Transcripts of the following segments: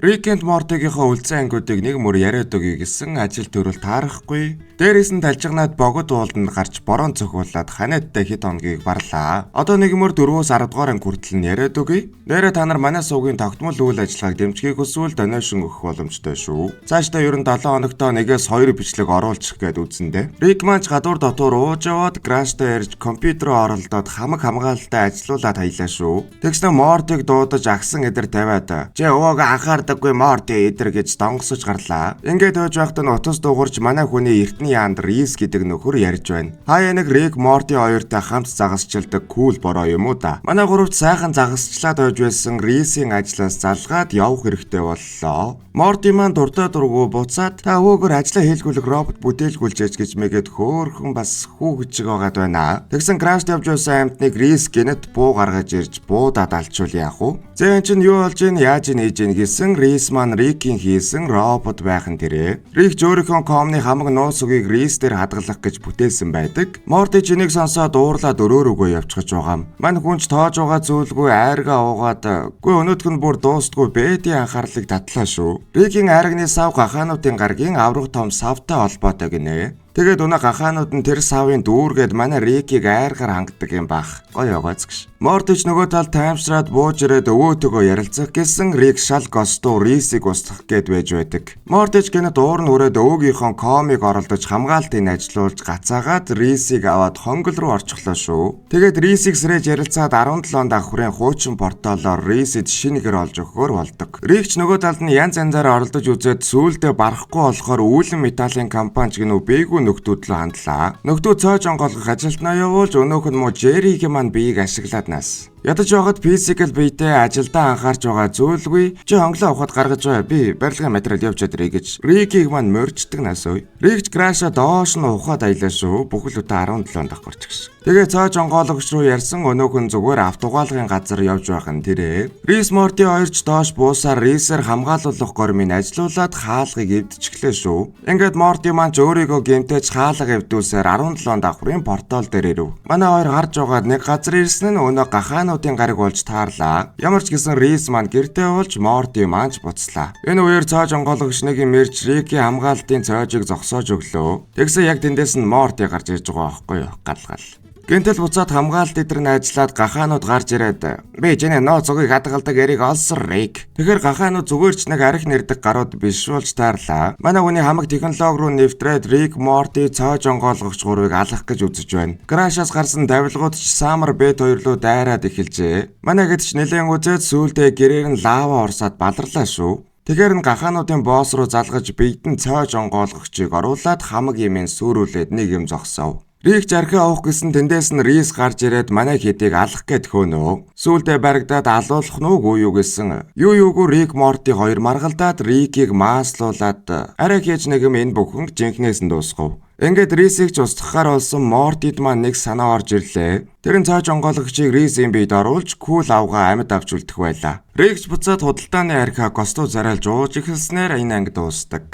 Rick and Morty-гийнхоо үлдсэн ангиудыг нэг мөр яриад өгье гэсэн ажил төрөл таарахгүй. Дээрээс нь талжигнаад богод ууланд гарч борон цохиулаад ханиадтай хэд хоногийг барлаа. Одоо нэг мөр 4-10 дугаар анги хүртэл нь яриад өгье. Нээрээ та нар манай суугийн тогтмол үйл ажиллагааг дэмжихийг хүсвэл донешин өгөх боломжтой шүү. Цаашдаа ер нь 7 хоногтоо нэгээс 2 бичлэг оруулчих гээд үзэндээ. Rick маань гадуур дотор ууж яваад Crash-тай ярьж компьютероо оролдоод хамаг хамгаалалтаа ажилуулад хаялаа шүү. Тэгснэ Morty-г дуудаж агсан эдэр тавиад "Чи ууг анхаардаггүй Morty эдэр" гэж донгосож гарлаа. Ингээд хойж байхад нь утас дуугарч манай хүний эртний яанд Reese гэдэг нөхөр ярьж байна. Хаяа нэг Rick Morty хоёртой хамт загасчилдаг кул бороо юм уу да. Манай гуравт сайхан загасчлаад хойж байсан Reese-ийн ажлаас залгаад явах хэрэгтэй боллоо. Morty маань дуртай дургу буцаад "Та өвөөгөр ажиллаа хийлгүүлэх робот бүтээлгүүлж гэж мэгээд хөөхөн бас хүүхжиг байгаад байна." Тэгсэн Crash явж байсан амтныг Reese гэнэт буу гаргаж ирж буудаад алчвал яах вэ? Зэн чинь юу болж ийн яаж нээж ийн гэсэн Reese маань Rick-ийн хийсэн робот байхын тэрэ. Rick өөрийнхөө комны хамаг нуус үгийг Reese дээр хадгалах гэж бүтээсэн байдаг. Morty ч энийг сонсоод уурлаад өрөөрөөгөө явчихж байгаа юм. Мань хүнч тоож байгаа зүйлгүй айргаа уугаад "Гүй өнөөх нь бүр дуустгүй Betty анхаарлыг татлаа шүү." Rick-ийн айрганы сав гахаануудын гаргийн аврах том савтай холбоотой гинэ. Тэгээд өнөө гахаанууд нь тэр савын дүүргээд манай Rick-ийг айргаар хангадаг юм бах. Гоё гоцгш. Morty ч нөгөө талд таймшраад бууж ирээд өвөөтөгөө ярилцах гэсэн Rick шал гостуу Reese-ийг устгах гээд байж байдаг. Morty ч гэнэт уур нь хүрээд өвөөгийнхөө комыг оролдож хамгаалтыг ажиллуулж гацаагаад Reese-ийг аваад хонгол руу орчихлоо шүү. Тэгээд Reese-ийг сэрэж ярилцаад 17 давхрын хуучин портолоор Reese-д шинэгээр олж өгөхөөр болдог. Rick ч нөгөө талд нь янз янзаар оролдож үзээд сүүлдээ барахгүй болохоор үүлэн металлын компани ч гэнүү бэйгүү нөхдүүд рүү хандлаа. Нөхдүүд цоож онгоолгох ажилтнаа явуулж өнөөх нь муу Jerry-гийн маань биеийг ашиглаад нас. Ядаж байгаад физикал биетэй ажилдаа анхаарч байгаа зүйлгүй. "Чи хонглоо ухаад гаргаж бай. Би барилгын материал явж чадрыг" гэж Rick-ийг маань морьчдаг нас ой. Rick Crash-а доош нь ухаад аялаа шүү. Бүхэл бүтэн 17 давхар ч гэсэн. Тэгээ цоож онгоологч руу ярьсан өнөөх нь зүгээр автогаалгын газар явж байх нь тэрэ. Reese Morty хоёрч доош буусаар Reese-ээр хамгаалуулах гормыг ажилуулад хаалгыг эвдчихлээ шүү. Ингээд Morty маань өөрийгөө гэмтэж хаалга эвдүүлсээр 17 давхрын портал дээр ирэв. Манай хоёр харж байгаад нэг газар ирсэн нь өнөө гахаануудын гариг болж таарлаа. Ямар ч гэсэн Reese маань гэртээ болж Morty маань ч буцлаа. Энэ үеэр цоож онгоологч нэг юм ирж Rick-ийн хамгаалтын цоожийг зогсоож өглөө. Тэгсэн яг тэндээс нь Morty гарч ирж байгаа байхгүй юу? Галгал. Гэнтэл буцаад хамгаалалт эдэр нь ажиллаад гахаанууд гарч ирээд "Би чиний ноо цугийг хадгалдаг эрийг олсон Rick." Тэгэхээр гахаанууд зүгээр ч нэг арх нэрдэг гарууд бишүүлж таарлаа. Манай хүний хамаг технологи руу нэвтрээд Rick Morty цоож онгоолгогч гурвыг алах гэж үзэж байна. Crash-аас гарсан давилгууд ч Summer Bet хоёр руу дайраад эхэлжээ. Манай хэд ч нэлээд үзээд сүүлдээ гэрээр нь лава орсоод баларлаа шүү. Тэгэхээр нь гахаануудын босс руу залгаж биедэн цоож онгоолгогчийг оруулаад хамаг юмын сүрүүлээд нэг юм зогсов. Rick архиа авах гэсэн тэндээс нь Reese гарч ирээд манай хэдийг алах гээд хөөнөө. Сүүлдээ баригдаад алуулах нь үгүй юу гэсэн. Юугүй Rick Morty хоёр маргалдаад Rick-ийг мааслуулад арай хийж нэг юм энэ бүхэн жинхнээс нь дуусгав. Ингээд Reese-ийг ч устгахаар болсон Morty-д маань нэг санаа орж ирлээ. Тэр нь цоож онгоологчийг Reese-ийн биед оруулж кул авгаа амьд авч үлдэх байлаа. Rick буцаад худалдааны архиа гостуу зарайлж ууж эхэлснээр энэ анги дуусдаг.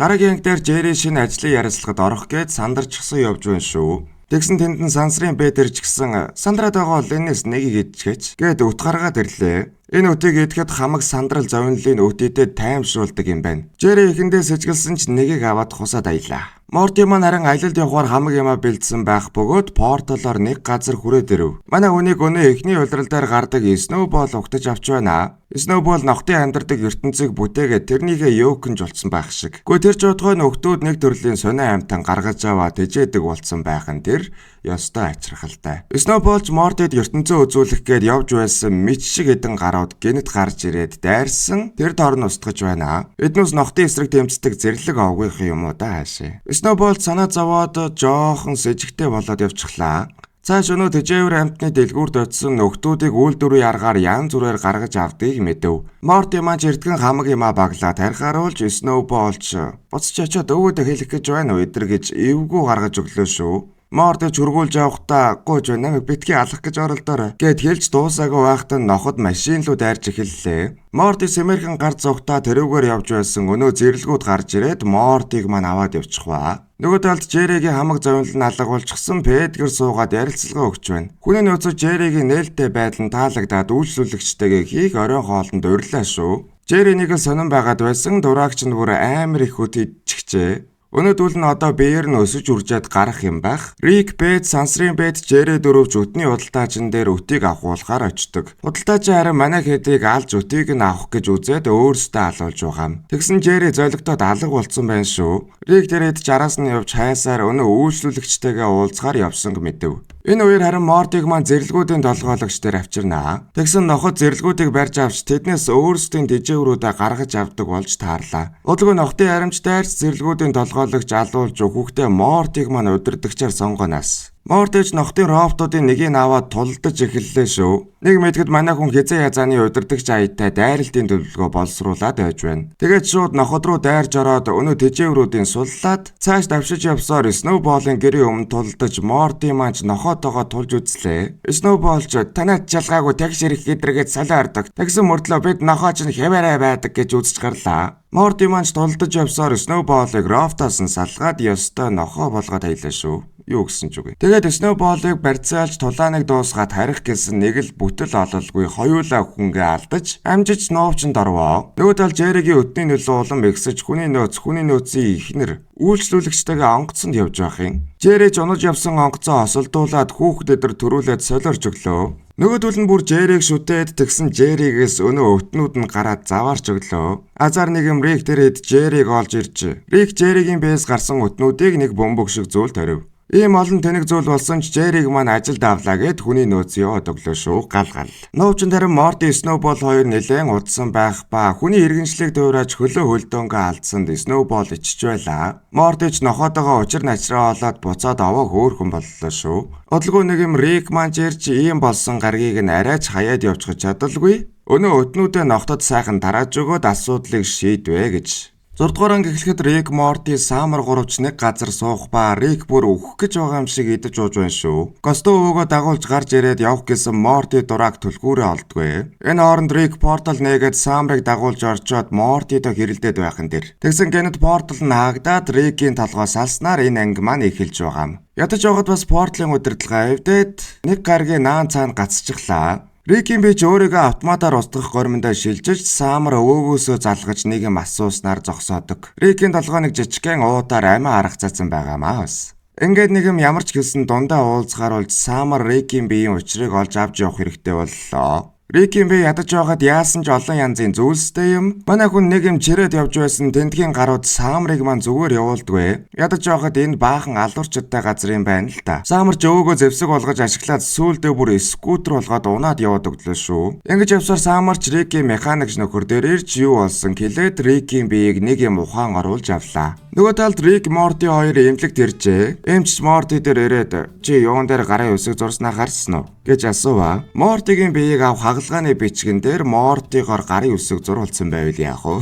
Дараагийн анги дээр Jerry шинэ ажлын ярилцлагад орох гээд сандарчсан явж байна шүү. Тэгсэн тэнд нь сансрын бэдэр ч гэсэн сандраад байгаа бол энэс нэгийг идчихэж гээд өт гаргаад ирлээ. Энэ өтийг идэхэд хамаг сандрал зовнилын өтөдөд таймшруулдаг юм байна. Jerry ихэндээ сэжгэлсэн ч нэгийг аваад хусаад аялаа. Morty маань харин аялалд явахаар хамаг юмаа бэлдсэн байх бөгөөд порталоор нэг газар хүрээд ирэв. Манай хүнийг өнөө эхний улирал дээр гардаг Snowball угтаж авч байна. Snowball нохтын амьдардаг ертөнцийг бүтээгээд тэрнийхээ ёокн жолцсон байх шиг. Гэхдээ тэр жодгой нөхдүүд нэг төрлийн сонио амьтан гаргаж аваад тэжээдэг болсон байх нь тэр ёстой ачрахалтай. Snowball ч Morty-д ертөнцөө үзүүлэх гээд явж байсан мэд шиг хэдэн гарууд гэнэт гарч ирээд дайрсан тэр дорн устгаж байна. Эднээс нохтын эсрэг тэмцдэг зэрлэг овгийнх юм уу да хаашаа. Snowball санаа зовоод жоохон сэжигтэй болоод явчихлаа. Цааш өнөө тэжээвэр амтны дэлгүүрд очисон нөхдүүдийг үйлдвэрийн аргаар янз бүрээр гаргаж авдгийг мэдэв. Morty маань эртгэн хамаг юмаа баглаа тархиаруулж Snowball ч буцаж очиод өвөдөө хэлэх гэж байна уу эдэр гэж эвгүй гаргаж өглөө шүү. Morty чургуулж явахдаа гооч байна битгий алах гэж оролдоорой гэд хэлж дуусаагүй байхад нь ноход машин руу дайрч эхэллээ. Morty сэмэрхэн гар зогтоо тэрүүгээр явж байсан өнөө зэрлгүүд гарч ирээд Morty-г маань аваад явчихваа. Нөгөө талд Jerry-гийн хамаг зовнил нь алга болчихсон Pedger суугаад ярилцлага өгч байна. Хүний нөөцөд Jerry-гийн нээлттэй байдал нь таалагдаад үйлчлүүлэгчтэйгээ хийх оройн хоолнд урьлаа шүү. Жерри нэг л сонирн байгаад байсан дураагч нь бүр амар их хөт идчихжээ. Өнөөдөр нь одоо биеэр нь өсөж үржээд гарах юм байх. Рик Бэт, сансрын Бэт, Жерри дөрөвч өдний худалдаачин дээр өтийг авахуулахаар очдөг. Худалдаач харин манай хэдийг алж өтийг нь авах гэж үзээд өөрсдөө алуулж байгаа юм. Тэгсэн Жерри золигтоод алга болцсон байна шүү. Рик тэрэд 60-аас нь явж хаясаар өнөө үйлчлүүлэгчтэйгээ уулзахаар явсан мэдэв. Энэ үеэр харин Мортиг маань зэрлэгүүдийн толгойлогч дээр авчирнаа. Тэгсэн ноход зэрлэгүүдийг барьж авч тэднээс өөрсдийн дэжэврүүдээ гаргаж авдаг болж таарлаа. Удалгүй нохтын харамч дайрч зэрлэгүүдийн толгойлогч алуулж өгөхдөө Мортиг маань удирдагчаар сонгоноос. Мортич нохтын роботуудын нэгийг аваад тулдаж эхэллээ шүү. Нэг мэдгэд манай хүн хязээ язааны удирдагч аяттай дайралтын төлөвлөгөө боловсруулад байж байна. Тэгээд шууд ноход руу дайрж ороод өнөө тэжээврүүдийн суллаад цааш давшиж явсаар Сноуболын гэрийн өмнө тулдаж Морти маань нохотоогоо тулж үзлээ. Сноуболч танаад жалгаагүй тагш ирэх гэдрэгэж солио ордог. Тэгсэн мөртлөө бид нохооч нь хэвээрээ байдаг гэж үзэж гарлаа. Морти маань тулдаж явсаар Сноуболыг роботоос нь салгаад ёстой нохоо болгоод хаялаа шүү. Юу гэсэн ч үгүй. Тэгээд Сноуболыг барьцаалж тулааныг дуусгаад харих гэсэн нэг л бүтэл ололгүй хоёулаа хүнгээ алдаж амжиж нуувчанд орвоо. Нөгөө тал Жерригийн өдний нөлөө улам ихсэж хүний нөөцийн ихнэр үйлчлүүлэгчтэйгээ онгоцонд явж байх юм. Жерри жонож явсан онгоцоо осолдуулаад хүүхдэд төрүүлээд солиорч өглөө. Нөгөөдөл нь бүр Жерриг шүтээд тэгсэн Жерригээс өнөө өтнүүд нь гараад заваарч өглөө. Азар нэг юм Рик тэрэд Жерриг олж ирж. Рик Жерригийн бээс гарсан өтнүүдийг нэг бөмбөг шиг зүйл тарив. Ийм олон тэнэг зүйл болсон ч Жерриг маань ажилд авлаа гэд хүний нөөц яваад өглөө шүү гал. Нуувчин тарин Морти Сноубол хоёр нэлээд удсан байх ба хүний иргэншлиг дуурайж хөлөө хөлдөөнгөө алдсанд Сноубол ичж байлаа. Мортич нохотоогоо учир начраа олоод буцаад овоо хөөхөн боллоо шүү. Удалгүй нэг юм Рик маань ирж ийм болсон гаргийг нь арайч хаяад явчих чадалгүй. Өнөө өтнүүдээ нохтод сайхан тарааж өгөөд асуудлыг шийдвэ гэж. 6 дугаар анги эхлэхэд Рик, Морти, Самар гуравч нэг газар суух ба Рик бүр өөх гэж байгаа юм шиг идэж ууж байна шүү. Госто өвөөгөө дагуулж гарч ирээд явах гэсэн Морти дураг түлхүүрээ олдгүй. Энэ хооронд Рик портал нээгээд Самрыг дагуулж орчоод Мортидо хэрэлдээд байхан дэр. Тэгсэн гэнэт портал нь хаагдаад Рикийн толгоос алснаар энэ анги маань эхэлж байгаа юм. Ядаж явахад бас порталын удирдлагаа эвдээд нэг гаргийн наан цаана гацчихлаа. Рикийн бич өөрийгөө автоматар устгах горимдоо шилжиж Самар өвөөгөөсөө залгаж нэг юм асууснаар зогсоодог. Рикийн толгой нэг жижигхэн уутаар амиа арга цацсан байгаамаа бас. Ингээд нэг юм ямар ч хэлсэн дундаа уулзахаар болж Самар Рикийн биеийн учрыг олж авч явах хэрэгтэй боллоо. Рикийн бие ядаж байгаад яасан ч олон янзын зүйлстэй юм. Манай хүн нэг юм чирээд явж байсан тэндхийн гарууд Самрыг маань зүгээр явуулдгүй. Ядаж байгаад энэ баахан алуурчтай газар юм байна л та. Самар ч өвөөгөө зэвсэг болгож ашиглаад сүүлдээ бүр скутер болгоод унаад яваад өглөө шүү. Ингэж явсаар Самар ч Рикийн механикч нөхөр дээр ирж юу болсон хэлээд Рикийн биеийг нэг юм ухаан оруулж авлаа. Нөгөө талд Рик Морти хоёр эмнэлэгт иржээ. Эмч Морти дээр ирээд чи юун дээр гарын үсэг зурснаа харсан уу гэж асууа. Мортигийн биеийг авах хагалгааны бичгэн дээр Мортигоор гарын үсэг зурулсан байвал яах вэ?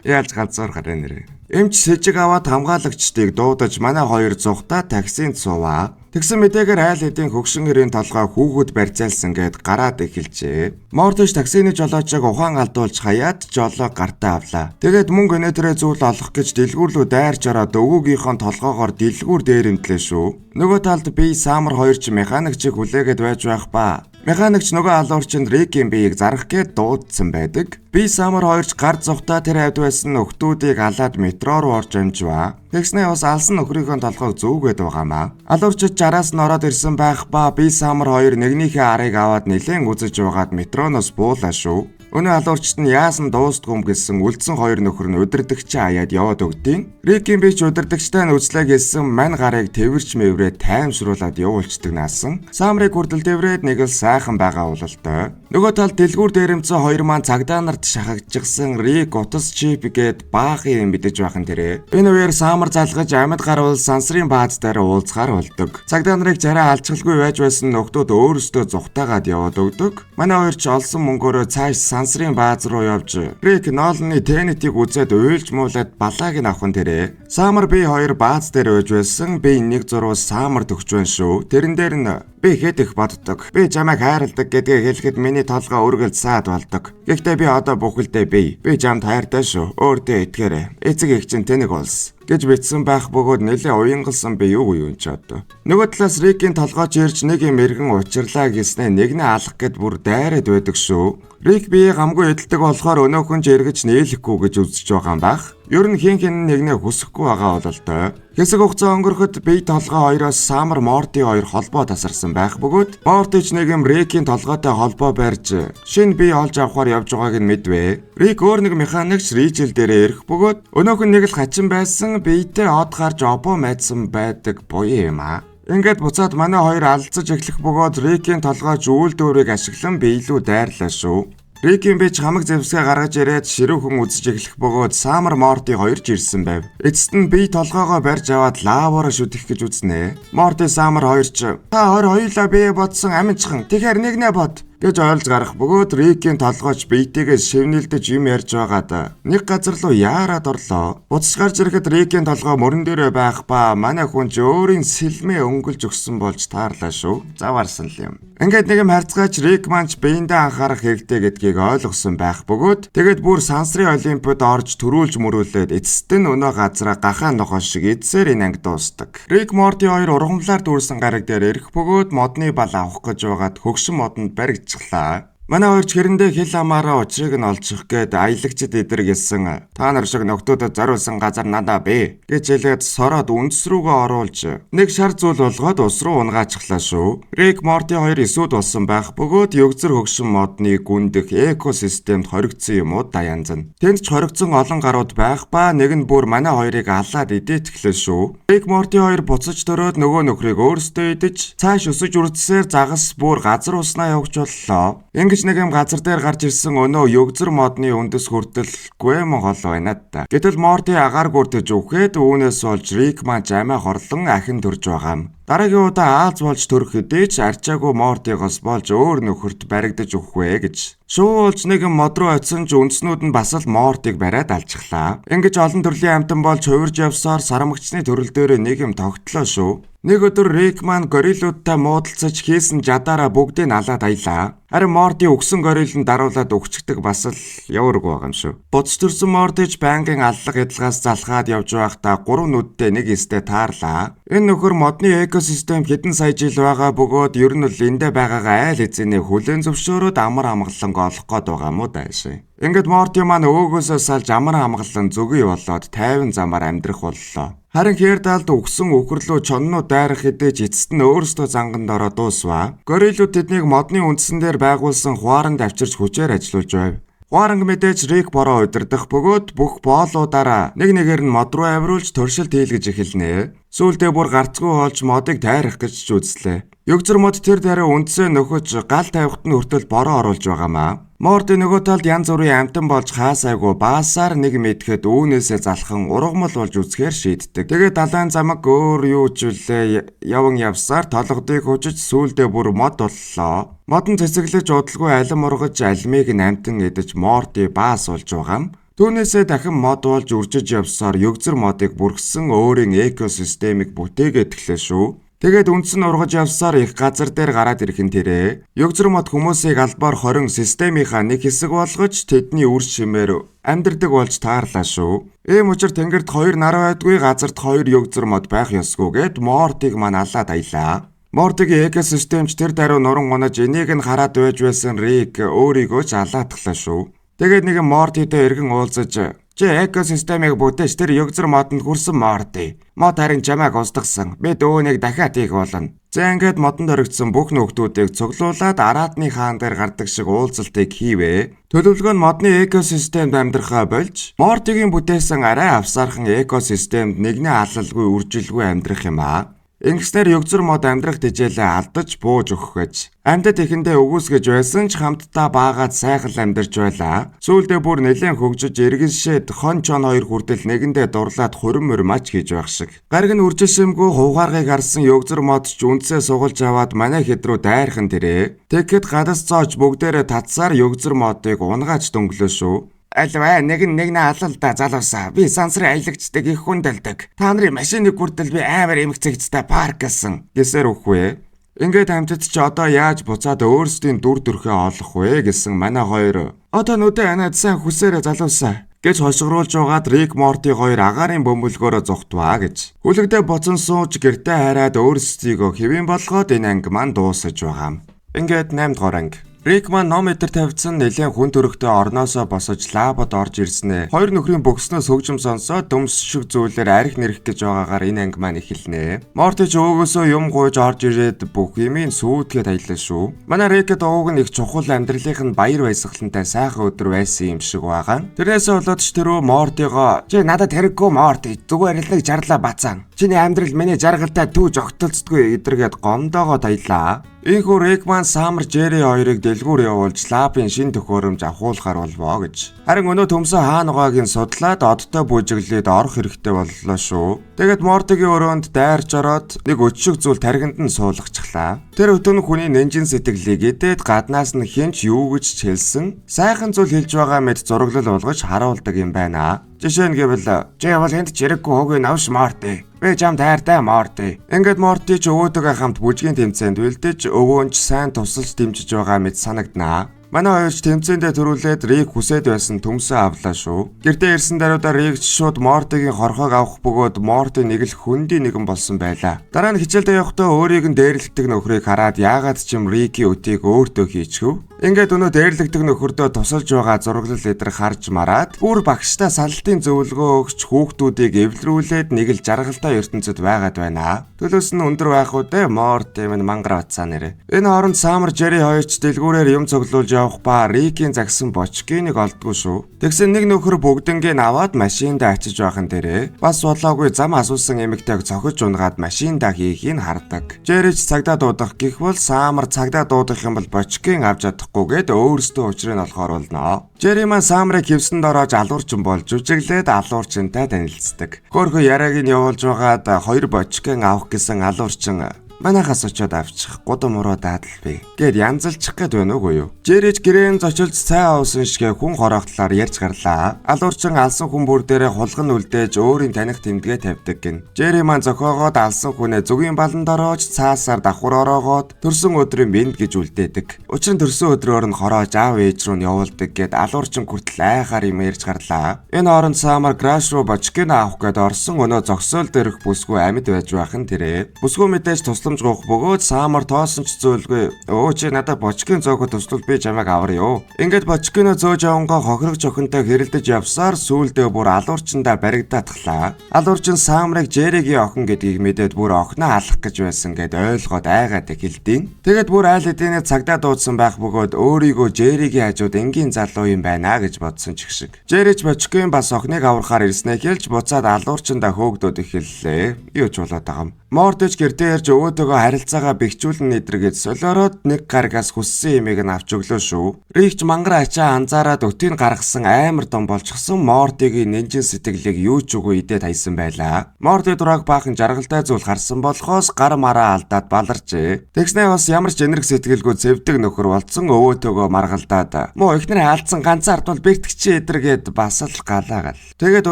Яаж ганцаар гараа нэрээ. Эмч сэжиг аваад хамгаалагчдыг дуудаж манай хоёр зүгтаа таксинд суваа. Тэгсэн мэдээгээр айл хэдийн хөгшин гэрийн толгой хүүхэд барьцаалсан гэд гараад эхэлжээ. Мортич таксины жолоочийг ухаан алдуулж хаяад жолоо гартаа авлаа. Тэгээд мөнгө өнөөдрөө зүйл олох гэж дэлгүүр рүү дайрч ороод өвгөөгийнхөө толгоогоор дэлгүүр дээрэмдлээ шүү. Нөгөө талд би Самар хоёр ч механикчийг хүлээгээд байж байх ба. Механикч нөгөө алуурчинд Рикийн биеийг зарах гээд дуудсан байдаг. Би Самар хоёрч гар зүгтаа тэр хавьд байсан нөхдүүдийг алаад метро руу орж амжваа. Тэгснээ бас алсан нөхрийнхөө толгойг зүүгээд байгаамаа. Алуурчид жараас нь ороод ирсэн байх ба би Самар хоёр нэгнийхээ арыг аваад нэлээд үзэж байгаад метроноос буулаа шүү. Өнөө алуурчид нь яасан дуустгүй юм гэсэн үлдсэн хоёр нөхөр нь удирдагчаа аяад яваад өгдیں۔ Рикийн бич удирдагчтай нь үзлээ гэсэн мань гарыг тэрвэрч мэврээ таймшруулад явуулцдаг наасан. Самрыг хүрдэл дэврээд нэг л сайхан байгаа бололтой. Нөгөө талд дэлгүүр дээрэмцэн хоёр маань цагдаа нарт шахагдчихсан Рик утас чип гээд баахан юм мэдэж байхан тэрэ. Энэ үеэр Самар залгаж амьд гарвал сансрын бааз дээр уулзахаар болдог. Цагдаа нарыг жараа алчгалгүй байж байсан нөхдүүд өөрсдөө зүхтаагаад яваад өгдөг. Манай хоёр ч олсон мөнгөөрөө цааш сансрын бааз руу явж Рик Нолны тенетийг үзээд уйлж муулаад балааг нь авах нь тэрэ. Самар би хоёр бааз дээр үйж байсан. Би нэг зурвал Самар төгч байна шүү. Тэрэн дээр нь би хэд их боддог. Би чамайг хайрладаг гэдгээ хэлэхэд миний толгой өргөлд саад болдог. Гэхдээ би одоо бүхэлдээ би чамд хайртай шүү. Өөртөө итгээрэй. Эцэг их чинь тэнэг улс гэж бичсэн байх бөгөөд нэлээ уянгалсан би юу ч одоо. Нөгөө талаас Рикийн толгойч ирж нэг юм эргэн учирлаа гэснээр нэг нь алах гэд бүр дайраад байдаг шүү. Рик би гамгүй эдэлдэг болохоор өнөөхөн ч эргэж нээлэхгүй гэж үзэж байгаа юм байх. Ер нь хин нэгнээ хүсэхгүй байгаа бол тоо. Хэсэг хугацаа өнгөрөхөд бие толгой хоёроос Самар Морти хоёр холбоо тасарсан байх бөгөөд Морти ч нэг юм Рикийн толгойтой холбоо барьж шинэ бие олж авахар явж байгааг нь мэдвэ. Рик өөр нэг механикч Ричел дээрээ ирэх бөгөөд өнөөхөн нэг л хачин байсан биетэй од гарч обоо майдсан байдаг буяа юм аа. Ингээд буцаад манай хоёр алцаж эхлэх бөгөөд Рикийн толгойч үйлдвэрийг ашиглан биелүү дайрлаа шүү. Рикийн бич хамаг зэвсгээ гаргаж ирээд ширүүхэн үзэж эхлэх бөгөөд Самар Морти хоёрч ирсэн байв. Эцэст нь бие толгоогоо барьж аваад лаваараа шүтэх гэж үзнэ. Морти Самар хоёрч та хоёулаа бие бодсон аминчхан тэгэхээр нэгнээ бод гэж ойлж гарах бөгөөд Рикийн толгойч биетэйгээ шивнэлдэж юм ярьж байгаад нэг газар руу яарад орлоо. Буцаж гарч ирэхэд Рикийн толгой мөрөн дээрээ байх ба манай хүн ч өөрийн сэлмээ өнгөлж өгсөн болж таарлаа шүү. Заваарсан л юм. Ингээд нэг юм харцгаач Рик манч биендээ анхаарах хэрэгтэй гэдгийг ойлгосон байх бөгөөд тэгэд бүр сансрын олимпиад орж төрүүлж мөрүүлээд эцэст нь өнөө газараа гахаан нохоо шиг эдсээр энэ анги дуустдаг. Рик Морти хоёр ургамлаар дүүрсэн гараг дээр ирэх бөгөөд модны бал авах гэж байгаад хөгшин модонд баригдчихлаа. Манай хоёр ч хэрэндээ хил амаараа учрыг нь олчих гээд аялагчд эдэр гэлсэн. Та нар шиг нөхдөөдөд зориулсан газар надаа бэ гэж хэлээд сороод үндэс рүүгээ оруулж нэг шар зүйл болгоод ус руу унгаачихлаа шүү. Рик Морти хоёр эсүүд болсон байх бөгөөд ёгзөр хөгшин модны гүндэх экосистемд хоригдсон юмуд даянзна. Тэнд ч хоригдсон олон гарууд байх ба нэг нь бүр манай хоёрыг алаад идээтгэлээ шүү. Рик Морти хоёр буцаж төрөөд нөгөө нөхрийг өөрсдөө идэж цааш өсөж үрдсээр загас бүр газар уснаа явууч боллоо. Нэг юм газар дээр гарч ирсэн өнөө ёгзөр модны үндэс хүртэл гүм хол байна та. Гэтэл Морти агаар гүртэж өгөхэд үүнээс болж Рик маань амиа хорлон ахин төрж байгаа юм. Дараагийн удаа Ааз болж төрөх хэдий ч арчаагүй Мортигоос болж өөр нөхөрт баригдаж өгөх вэ гэж. Шуулж нэг мод руу очисон ч үндснүүд нь бас л Мортиг бариад алчихлаа. Ингэж олон төрлийн амтан болж хувирж явсаар сарамгчны төрөл дээр нэг юм тогтлоо шүү. Нэг өдөр Рик маань горилуудтай муудалцаж хийсэн жадаараа бүгдийг алаад аялаа. Харин Морти өгсөн горилд нь даруулаад өгчдөг бас л явааргүй байгаа юм шүү. Буцаж төрсөн Мортич банкын аллах эдлгаас залхаад явж байхдаа гурван нүдтэй нэг эстэй таарлаа. Энэ нөхөр модны экосистем хэдэн сая жил байгаа бөгөөд ер нь л эндэ байгаагаа айл эзэний хүлээн зөвшөөрөөд амар амгалан олох гээд байгаа мó дайшаа. Ингээд Морти маань өөгөөсөө салж амар амгалан зүгий болоод тайван замаар амьдрах боллоо. Харин Хердалд өгсөн үхрлөө чонноо дайрах хэдэж эцэст нь өөрсдөө занганд ороо дуусваа. Горилууд тэднийг модны үндсэн дээр байгуулсан хуаранд авчирч хүчээр ажилуулж байв. Хуаранг мэдээж Рик бороо удирдах бөгөөд бүх боолуудаараа нэг нэгээр нь мод руу авируулж туршилт хийлгэж эхэлнэ. Сүүлдээ бүр гарцгүй болж модыг тайрах гэж ч үзлээ. Ёгзөр мод тэр дараа үндсээ нөхөж гал тавихт нь хүртэл бороо оруулж байгаамаа. Морти нөгөө талд янз бүрийн амтан болж хаасайгүй баасаар нэг мэдхэд үүнээсээ залхан ургамал болж үзэхээр шийддэг. Тэгээд далайн замаг өөр юу ч үлээ яван явсаар толгодыг хужиж сүүлдээ бүр мод боллоо. Модон цэцэглэж удалгүй алим ургаж алимыг нь амтан идэж Морти баас болж байгаам. Түүнээсээ дахин мод болж үржиж явсаар ёгзөр модыг бүргсэн өөрийн экосистемийг бүтээгээд эхлэв шүү. Тэгээд үндсэн ургаж явсаар их газар дээр гараад ирэх нь тэрэ. Ёгзөр мод хүмүүсийг албаар хорин системийнхаа нэг хэсэг болгож тэдний үр шимээр амьдардаг болж таарлаа шүү. Ийм учраас тэнгэрт хоёр нар байдгүй газарт хоёр ёгзөр мод байх ёсгүй гэд Мортиг маань алаад аялаа. Мортигийн экосистемч тэр даруй нуран гонож энийг нь хараад байж байсан Рик өөрийгөө ч алаатглаа шүү. Тэгээд нэг Мортитэй эргэн уулзаж чи экосистемыг бүтээж тэр ёгзөр модонд хүрсэн Морти. Мод харин чамайг устгасан. Би дөөнийг дахиад хийх болно. За ингээд модонд оригдсон бүх нөхдүүдийг цуглуулад араатны хаан дээр гардаг шиг уулзалтыг хийвэ. Төлөвлөгөө нь модны экосистемд амьдрахаа болж Мортигийн бүтээсэн арай авсаархан экосистемд нэгний алалгүй үржилгүй амьдрах юм аа. Ингэснээр ёгзөр мод амьдрах тэжээлээ алдаж бууж өгөх гэж. Амьтад ихэндээ өгөөсгөж байсан ч хамтдаа баагаад сайхан амьдарч байлаа. Сүүлдээ бүр нэлээд хөгжиж эргэлшээд хон чон хоёр хүртэл нэгэндээ дурлаад хурим мурмач хийж байх шиг. Гариг нь үржилшимгүй хувгааргыг харсан ёгзөр мод ч үнсээ сугалж аваад манай хэд рүү дайрхан тэрэ. Тэгэхэд гадас зоож бүгдээрээ татсаар ёгзөр модыг унгааж дөнгөлөө шүү. Альва нэг нэ алалда залуусаа. Би сансрын аялагчдаг их хүн дэлдэг. Та нарын машиныг хүртэл би амар эмгцэгчтэй парк гэсэн. Гэсээр үхвэ. Ингээд хамтд ч одоо яаж буцаад өөрсдийн дүр төрхөө олох вэ гэсэн манай хоёр. Одоо нүдэ анаад сайн хүсээрэ залуусаа гэж хошгруулж байгаад Рик Морти хоёр агаарын бөмбөлгөөрөө зүхтваа гэж. Хүлэгдээ боцон сууж гэртээ хараад өөрсдийгөө хэвэн болгоод энэ анги маань дуусаж байгаа. Ингээд 8 дугаар анги. Рик маань ном өдр тавьсан нэлээд хүн төрөгтэй орноосоо босож лабад орж ирснэ. Хоёр нөхрийн бөкснөөс хөгжим сонсоод дөмс шиг зүйлээр арх нэрх гэж байгаагаар энэ анги маань эхэлнэ. Морти ч өөгөөсөө юм гуйж орж ирээд бүх юмыг сүйтгэд аялаа шүү. Манай Рикэд ууг нь их чухал амьдралынх нь баяр баясгалантай сайхан өдөр байсан юм шиг байгаа. Тэрнээсээ болоод ч тэрөө Мортигоо "Чи надад хэрэггүй Морти, зүгээр л нэг жарлаа бацаан. Чиний амьдрал миний жаргалтай түүж огтолцдгүй" эдэргээд гомдоогоо таялаа. Ийхүү Рик маань Самар Жери хоёрыг дэлгүүр явуулж лабын шин төхөөрөмж авахуулахар болвоо гэж. Харин өнөө төмсөн хаана байгааг нь судлаад одтой бүжиглээд орох хэрэгтэй боллоо шүү. Тэгээд Мортигийн өрөөнд дайрч ороод нэг өчшиг зүйл тархинд нь суулгачихлаа. Тэр өтөн хүний нэнжин сэтгэлийг идээд гаднаас нь хинч юу гэж чэлсэн сайхан зүйл хэлж байгаа мэт зураглал болгож харуулдаг юм байна. Жишээ нь гэвэл "Чи явал энд чирэггүй хөөг навш Морти. Би чам тайртай Морти." Ингээд Морти ч өвөөдөгөө хамт бүжгийн тэмцээнд бэлдэж өвөөнч сайн тусалж дэмжиж байгаа мэт санагданаа. Манай хоёрч тэмцээндээ төрүүлээд Рик хүсээд байсан төмсөө авлаа шүү. Гэртээ ирсэн даруйдаа Рик шууд Мортигийн хорхоог авах бөгөөд Морти нэг л хүндий нэгэн болсон байлаа. Дараа нь хичээлдээ явахдаа өөрийг нь дээрлэгдэг нөхрийг хараад яагаад ч юм Рикийн өтийг өөртөө хийчихв. Ингээд өнөө дээрлэгдэг нөхөрдөө тусалж байгаа зураглал эдэр харж мараад бүр багштай салтын зөвлөгөө өгч хүүхдүүдийг эвлэрүүлээд нэг л жаргалтай ертөнцид байгаад байна. Төлөөс нь өндөр байх уу дээ Морти минь мангар бацаа нэрэ. Энэ хооронд Самар Жери хоёрч дэлгүүрээр юм цуглуулж явах ба Рикийн загсан бочкиныг олдгүй шүү. Тэгсэн нэг нөхөр бүгднийг аваад машиндаа ачиж байхан дээрээ бас болоогүй зам асуусан эмэгтэйг цохиж унгаад машиндаа хийхийг хардаг. Жерич цагдаа дуудах гэх бол Самар цагдаа дуудах юм бол бочкин авч чадахгүйгээд өөрсдөө учрыг олохоор болно. Жери маань Самарыг хевсэнд ороож алуурчин болж үжиглээд алуурчинтай танилцдаг. Хөөхөө яриаг нь явуулж байгаад хоёр бочкин авах гэсэн алуурчин "Манайхаас очиод авчих, гудам уруу даадалбэ" гэд янзалчих гээд байна уу юу. Жэрэж гэрээн зочилж цай уусан шигэ хүн хороох талаар ярьж гарлаа. Алуурчин алсан хүн бүр дээрээ хулган үлдээж өөрийн таних тэмдгээ тавьдаг гин. Жери маань зохиогоод алсан хүнээ зүгийн баланд ороож цаасаар давхар ороогоод төрсөн өдрийн бинд гэж үлдээдэг. Учир нь төрсөн өдрөөр нь хороож аав ээж рүү нь явуулдаг гэд алуурчин хүртэл айхаар юм ярьж гарлаа. Энэ хооронд Самар Краш руу бочкин авах гээд орсон өнөө зогсоол дээрх бүсгүй амьд байж байхын тэрэ. Бүсгүй мэдээж тусламж гоох бөгөөд Самар тоосон ч зөөлгүй "Өө чи надад бочкин зөөгөө туслал би чамайг аварё." Ингээд бочкиноо зөөж авангаа хохирог жохонтой хэрэлдэж явсаар сүүлдээ бүр алуурчиндаа баригдаатглаа. Алуурчин Самарыг Жеригийн охин гэдгийг мэдээд бүр охиноо алах гэж байсан гэд ойлгоод айгаад эхэлдэв. Тэгээд бүр айл хэдийнэ цагдаа дуудсан байх бөгөөд өөрийгөө Жеригийн хажууд энгийн залуу юм байна гэж бодсон ч их шиг. Жерич бочкин бас охиныг аврахаар ирснэ хэлж буцаад алуурчиндаа хөөгдөөд эхэллээ. Юу ч болоод байгаа юм. Мортич гэртээ ярьж өвөөдөгөө харилцаагаа бэхжүүлэн нэдрэгээд солиороод нэг гаргаас хүссэн имийг нь авч өглөө шүү. Рикч мангар ачаа анзаараад өтийг гаргасан амар дом болчихсон Мортигийн нэнжин сэтгэлийг юу ч үгүй идээд хайсан байлаа. Морти дураг баахан жаргалтай зүйл харсан болохоос гар мараа алдаад баларчээ. Тэгснээ бас ямар ч энерги сэтгэлгүй зэвдэг нөхөр болцсон өвөөдөгөө маргалдаад "Муу ихнэр алдсан ганцаар бол бэртгчээ" эдэргээд бас л галаагаал. Тэгээд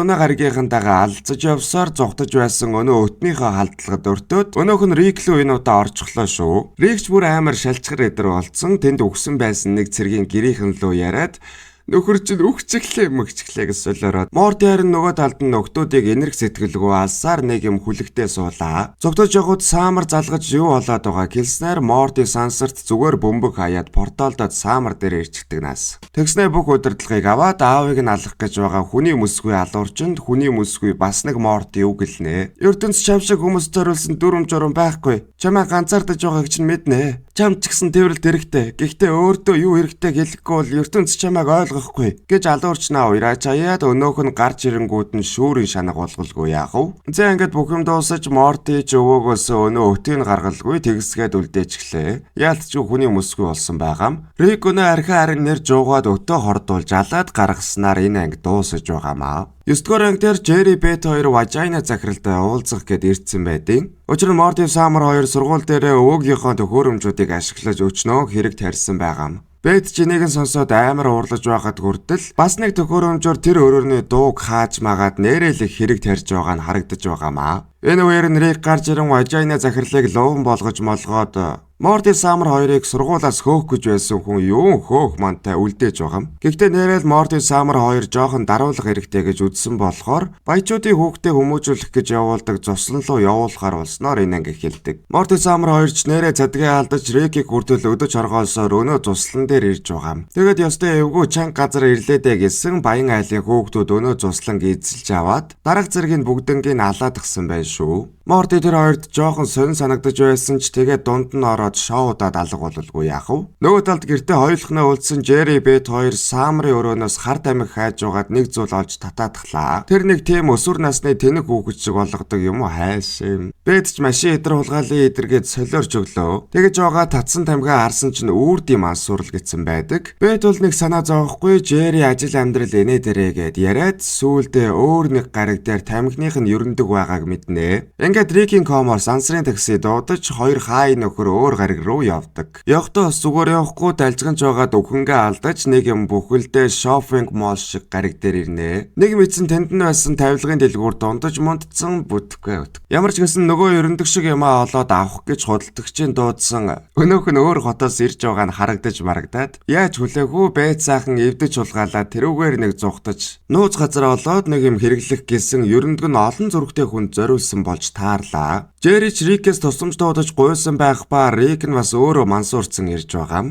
өнөө гаргийнхантайгаа алцаж явсаар зугтаж байсан өнөө өтнийхөө халдлагад өртөөд өнөөх нь Рик лөө энэ удаа орчихлоо шүү. Рикч бүр амар шалчгар эдэр болцсон. Тэнд өгсөн байсан нэг цэргийн гэрийнхэн лөө яриад нөхөр чинь үхчихлээ мөгчихлээ гэж солиороод Морти харин нөгөө талд нь нөхдүүдийг энерги сэтгэлгүй алсаар нэг юм хүлэгтээ суулаа. Зогтож явхад Самар залгаж юу болоод байгааг хэлснээр Морти сансарт зүгээр бөмбөг хаяад порталдод Самар дээр ирчихдэг нас. Тэгснээ бүх удирдлагыг аваад аавыг нь алах гэж байгаа хүний мэсгүй алуурчинд хүний мэсгүй бас нэг Морти үгэлнэ. ертөнц чам шиг хүмүүс зориулсан дүрм журм байхгүй. Чамаа ганцаардаж байгааг чинь мэднэ. Чам ч гэсэн тэрэлт хэрэгтэй. Гэхдээ өөртөө юу хэрэгтэй хэлэхгүй бол ертөнц чамааг ойлгохгүй гэж алуурчнаа уяраа чаяад өнөөх нь гарч ирэнгүүд нь шүүрийн шанаг болголгүй яах вэ? За ингээд бүх юм дуусаж Морти ч өвөөгөөс өнөө өтийг гаргалгүй тэгсгээд үлдээчихлээ. Яалтчгүй хүний мөсгүй болсон байгаам. Рик өнөө архи харин нэр жуугаад өтөө хордуулж алаад гаргаснаар энэ анги дуусаж байгаамаа. 9-р анги дээр Жери Бет хоёр важайна захиралтай уулзах гэд ирдсэн байдیں۔ Учир нь Морти Самар хоёр сургууль дээрээ өвөөгийнхөө төхөөрөмжүүдийг ашиглаж өчнөө хэрэг тарьсан байгаам. Бет жинээгэн сонсоод амар уурлаж байхад хүртэл бас нэг төхөөрөмжөөр тэр өрөөрний дууг хааж магаад нэрэлэх хэрэг тарьж байгаа нь харагдаж байгаамаа. Энэ үеэр Рик гарч ирэн важайна захирлыг ловн болгож молгоод Морти Самар хоёрыг сургуулаас хөөх гэж байсан хүн юун хөөх мантай үлдээж байгаа юм. Гэхдээ нэрэл Морти Самар хоёр жоохон даруулах хэрэгтэй гэж үзсэн болохоор баячуудын хүүхдээ хүмүүжүүлэх гэж явуулдаг цуслан руу явуулахаар болсноор энэ анги хэлдэг. Морти Самар хоёр ч нэрээ цадгаа алдаж Рикийг хүртэл өдөж оргоолсоор өнөө цуслан дээр ирж байгаа. Тэгээд ёстой эвгүй чанга газар ирлээдэ гэсэн баян айлын хүүхдүүд өнөө цуслан эзэлж аваад дараг зэргийг бүгднгийн алаад гсэн байна шүү. Морти тэр хоёрт жоохон сонин санагдаж байсан ч тэгээд дунд нь ороод шоудад алга бололгүй яах вэ? Нөгөө талд гэртээ хоёулахнаа үлдсэн Jerry Beth хоёр Самрын өрөөнөөс хар тамхи хайж угаад нэг зүйл олж татаадахлаа. Тэр нэг тийм өсвөр насны тэнэг хүүхэд шиг болгодог юм уу хайшим. Beth ч машин идэр хулгаалын идэргээд солиорч өглөө. Тэгэж байгаа татсан тамхиа харсан чинь үрд юм ансуурл гэсэн байдаг. Beth бол нэг санаа зовхгүй Jerry ажил амьдрал инээ дээрээ гэд яриад сүүлдээ өөр нэг гараг дээр тамхиных нь ерөндөг байгааг мэднэ. Ингээд Рикийн комоор сансрын такси дуудаж хоёр хай нөхөр өөр гариг руу явдаг. Явахдаа зүгээр явахгүй далжганж байгаад өхөнгөө алдаж нэг юм бүхэлдээ шопинг мол шиг гариг дээр ирнэ. Нэг мэдсэн тэнд нь байсан тавилгын дэлгүүр дундаж мундцсан бүтгэв. Ямар ч гэсэн нөгөө ерөндөг шиг юмаа олоод авах гэж худалдагчийн дуудсан. Өнөөх нь өөр хотоос ирж байгаа нь харагдаж марагдаад яаж хүлээхүү байцаахан эвдэж улгаалаад тэрүүгээр нэг зүхтаж нууц газар олоод нэг юм хэрэглэх гэсэн ерөндөг нь олон зүрхтэй хүн зориулсан болж таарлаа. Jerry Rikээс тусламж дуудаж гуйсан байх ба Рик нь бас өөрөө мансуурцсан ирж байгаа юм.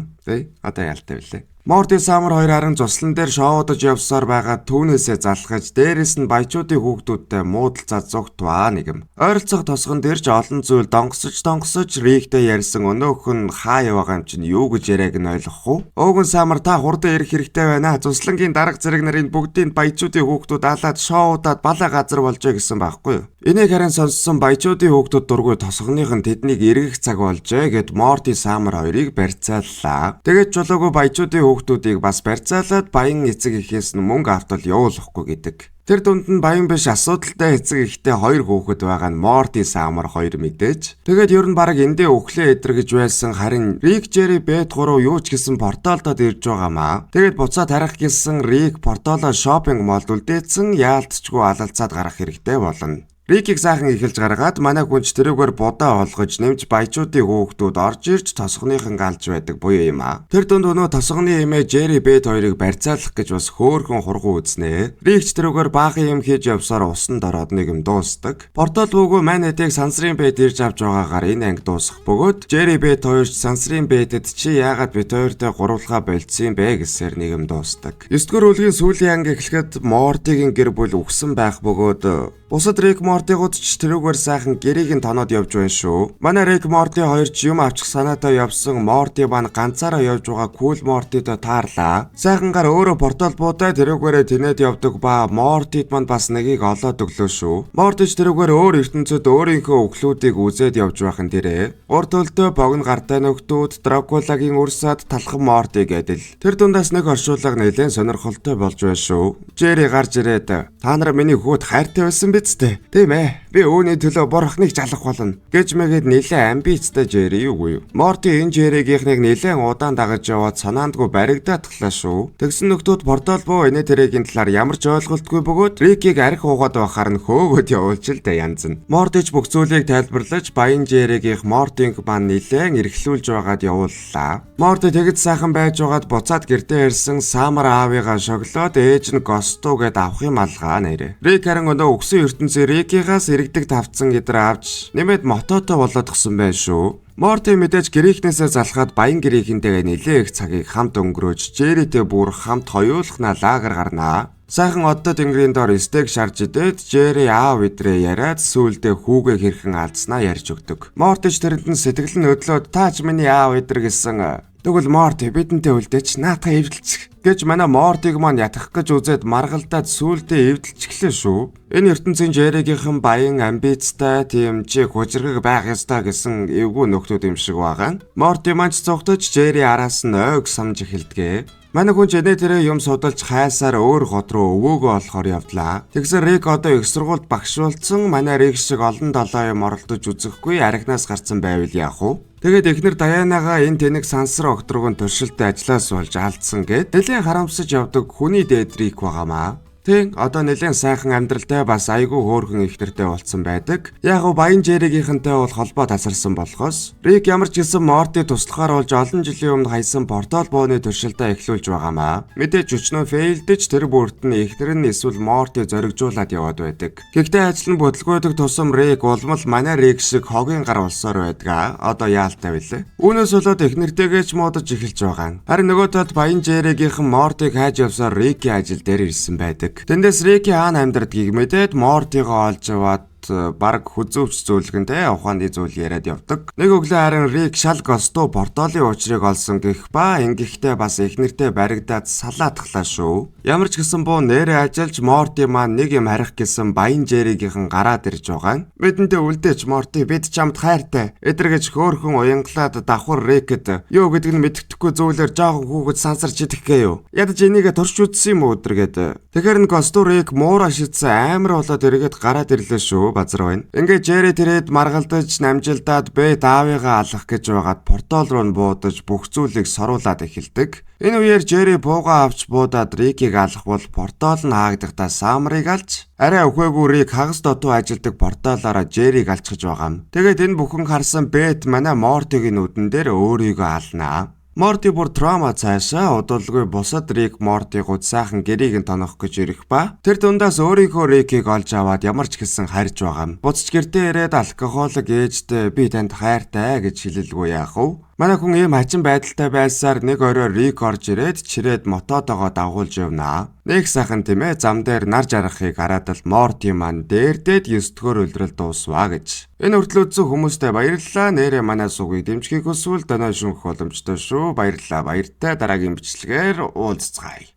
Одоо ялтай билээ. Морти Самар хоёр харин цуслан дээр шоудаж явсаар байгаа түүнээсээ залхаж дээрэс нь баячуудын хүүхдүүдтэй муудалцаад зүгтваа нэг юм. Ойролцох тосгон дээр ч олон зүйл донгосож Риктэй ярьсан өнөөх нь хаа яваа юм чинь юу гэж яриаг нь ойлгох уу? Ууган Самар та хурдан ирэх хэрэгтэй байна. Цуслангийн дарга зэрэг нарын бүгдийн баячуудын хүүхдүүд алаад шоудаад балаа газар болжээ гэсэн байхгүй юу? Энийг харин сонссон баячуудын хүүхдүүд дургүй тосгоных нь тэднийг эргэх цаг болжээ гэд Морти Самар хоёрыг барьцааллаа. Тэгээд чулуугүй баячуудын хүүхдүүдийг бас барьцаалаад баян эцэг эхээс нь мөнгө автал явуулахгүй гэдэг. Тэр дунд нь баян биш асуудалтай эцэг эхтэй хоёр хүүхэд байгаа нь Морти Самар хоёр мэдээж. Тэгээд ер нь баг эндээ өглөө эдэр гэж байсан харин Рик Jerry Beth гурав юу ч гэсэн порталдод ирж байгаамаа. Тэгээд буцаад харах гэсэн Рик порталоо шопинг молд үлдээсэн яалтчгүй алалцаад гарах хэрэгтэй болно. Рикийг сайхан эхэлж гаргаад манай хүнч тэрүүгээр будаа олгож нэмж баячуудын хүүхдүүд орж ирж тосгоныхан галж байдаг буюу юм аа. Тэр дунд өнөө тосгоны эмээ Jerry Beth хоёрыг барьцаалах гэж бас хөөрхөн хургуу үзнэ. Рикч тэрүүгээр баахан юм хийж явсаар усанд ороод нэг юм дуустдаг. Портал бөгөө манайдыг сансрын Beth ирж авч байгаагаар энэ анги дуусах бөгөөд Jerry Beth хоёрч сансрын Beth-д чи яагаад бит хоёртой гурвлахаа болцсон бэ гэсээр нэг юм дуустдаг. 9 дугаар бүлгийн сүүлийн анги эхлэхэд Мортигийн гэр бүл үхсэн байх бөгөөд бусад Рик Мортигууд ч тэрүүгээр сайхан гэрийг нь тоноод явж байна шүү. Манай Рик Морти хоёр ч юм авчих санаатай явсан Морти бан ганцаараа явж байгаа Кул Мортитой таарлаа. Сайхангаар өөрөө портал буудаа тэрүүгээрээ тэнэд явдаг ба Мортид манд бас нэгийг олоод өглөө шүү. Морти ч тэрүүгээр өөр ертөнцид өөрийнхөө өглүүдийг үзээд явж байхын дээрээ урд төлдөө богино гартай нөхдүүд Дракулагийн урсаад талхан Морти гэдэл. Тэр дундаас нэг оршуулга нэлээд сонирхолтой болж байна шүү. Jerry гарч ирээд та нар миний хүүд хайртай байсан биз дээ. Тийм ээ. Би өөний төлөө борхныг жалах болно. Гэж мэгэд нэлээд амбицтай Jerry юу юу. Морти энэ Jerry-гийнхнийг нэлээд удаан дагаж яваад санаандгүй баригдаатглаа шүү. Тэгсэн нөхдүүд портал буу энэ тэрэгийн талаар ямар ч ойлголтгүй бөгөөд Рикийг арх уугаад байхаар нь хөөгөөд явуулж л да янз нь. Морти ч бүх зүйлийг тайлбарлаж баян Jerry-гийнх Мортинг бан нэлээд эрхлүүлж байгаад явууллаа. Морти тэгж сайхан байж байгаад буцаад гэртээ ирсэн Самар аавыгаа шоглоод ээж нь Госту гэд авахын малгай нэрэ. Рик харин өнөө өгсөн ертөнцийн Рикигаас иргэдэг тавцсан гэдэр авч нэмээд мототой болоод гсэн байна шүү. Морти мэдээж гэрийнхнээсээ залхаад баян гэрийнхэнтэйгээ нэлээ их цагийг хамт өнгөрөөж Jerryтэй бүр хамт хоёулахнаа лагер гарнаа. Сайхан оддоо тэнгэрийн доор стейк шарж идээд Jerry аав идрээ яриад сүүлдээ хүүгээ хэрхэн алдснаа ярьж өгдөг. Морти ч тэрэнд нь сэтгэл нь өдлөөд таач миний аав идэр гэсэн. Тэгвэл Морти бидэнтэй үлдээч наатаа эвдэлчих гэж манай Мортиг маань ятгах гэж үзээд маргалдаад сүүлдээ эвдэлчихлээ шүү. Энэ ертөнцийн Jerry-гийнхэн баян амбицтай тийм чи хүчрэг байх ёстой гэсэн эвгүй нөхдүүд юм шиг байгаа. Морти маань ч цогтож Jerry араас нь ойг самж эхэлдэгэ. Манай хүн ч энэ тэрэ юм судалж хайсаар өөр хот руу өвөөгөө олохоор явдлаа. Тэгсэн Рик одоо их сургуульд багш болсон манай Рик шиг олон долоо юм оролдож үзэхгүй архинаас гарсан байвал яах вэ? Тэгээд эхнэр Даянагаа энэ тэнэг сансар огтрогон туршилтын ажлаас болж алдсан гэд нэлээд харамсаж явдаг хүний дээд Рик байгаамаа. Тэг одоо нэлээд сайхан амьдралтай бас айгүй хөөрхөн ихнэртэй болцсон байдаг. Яг баян Жеригийнхэнтэй бол холбоо тасарсан болохоос Рик ямар ч гэсэн Морти туслахаар болж олон жилийн өмнө хайсан портал бооны туршилтаа эхлүүлж байгаамаа. Мэдээж өчнөө фейлдэж тэр бүрт нь ихнэр нь эсвэл Морти зоригжуулаад яваад байдаг. Гэхдээ ажил нь бодлогодог тусам Рик улмал манай Рик шиг хогийн гар болсоор байдаг. Одоо яалтай билээ. Үүнээс болоод ихнэртэйгээ ч муудаж эхэлж байгаа. Харин нөгөө талд баян Жеригийнхэн Мортиг хайж явсаар Рикийн ажил дээр ирсэн байдаг. Тэндээс Рики хаана амьдрдгийг мэдээд Мортигоо олж аваад баг хүзүүвч зөвлөгөнтэй ухааны зүйл яриад явдаг. Нэг өглөө харин Рик шал Госту порталын уучрыг олсон гэх ба ингэхдээ бас ихнэртэй баригдаад салаатглаа шүү. Ямар ч гэсэн буу нэрээ ажиллаж Морти маань нэг юм харих гэсэн баян Жеригийнхэн гараад ирж байгаа. Бидэнтэй үлдээч Морти, бид чамд хайртай. Эдэргэж хөөрхөн уянгалаад давхар Рикэд юу гэдэг нь мэддэхгүй зүйлээр жоохон хүүхэд сансарч идэх гээ юу. Ядаж энийгээ турш үзсэн юм уу өдөргээд. Тэгэхээр н Госту Рик муура шидсэн амар болоод эргээд гараад ирлээ шүү. Базар байна. Ингээд Жери тэрэд маргалдаж намжилдаад бэт аавыгаа алах гэж байгаад портал руу буудаж бүх зүйлийг соруулаад эхэлдэг. Энэ үеэр Жери бууга авч буудаад Рикийг алах бол портал нь хаагдахтаа Самрыг алж арай өхөөгүй Рик хагас дотоо ажилдаг порталаараа Жериг алчгаж байгаа юм. Тэгээд энэ бүхэн харсан бэт манай Мортигийн нүдэн дээр өөрийгөө алнаа. Морти бүр трама цаашаа удалгүй бусад Рик Мортигууд сайхан гэрийг нь тонох гэж ирэх ба тэр дундаас өөрийнхөө Рикийг олж аваад ямар ч гэсэн харж байгаа юм. Буцаж гэртээ ирээд алкоголик ээжтэй би танд хайртай гэж хэлэлгүй яах вэ? Манай хүн ийм хачин байдалтай байсаар нэг орой Рик орж ирээд чирээд мототоогоо дагуулж явнаа. Нэг сайхан тийм ээ зам дээр нар жаргахыг хараад л Морти маань дээрдээд 9 дэх үйлрэл дуусваа гэж. Энэ хүртэл үзсэн хүмүүстээ баярлалаа. Нэрээ манай сугийг дэмжихийг хүсвэл доношинх боломжтой шүү. Баярлалаа. Баяртай дараагийн бичлэгээр уулзцгаая.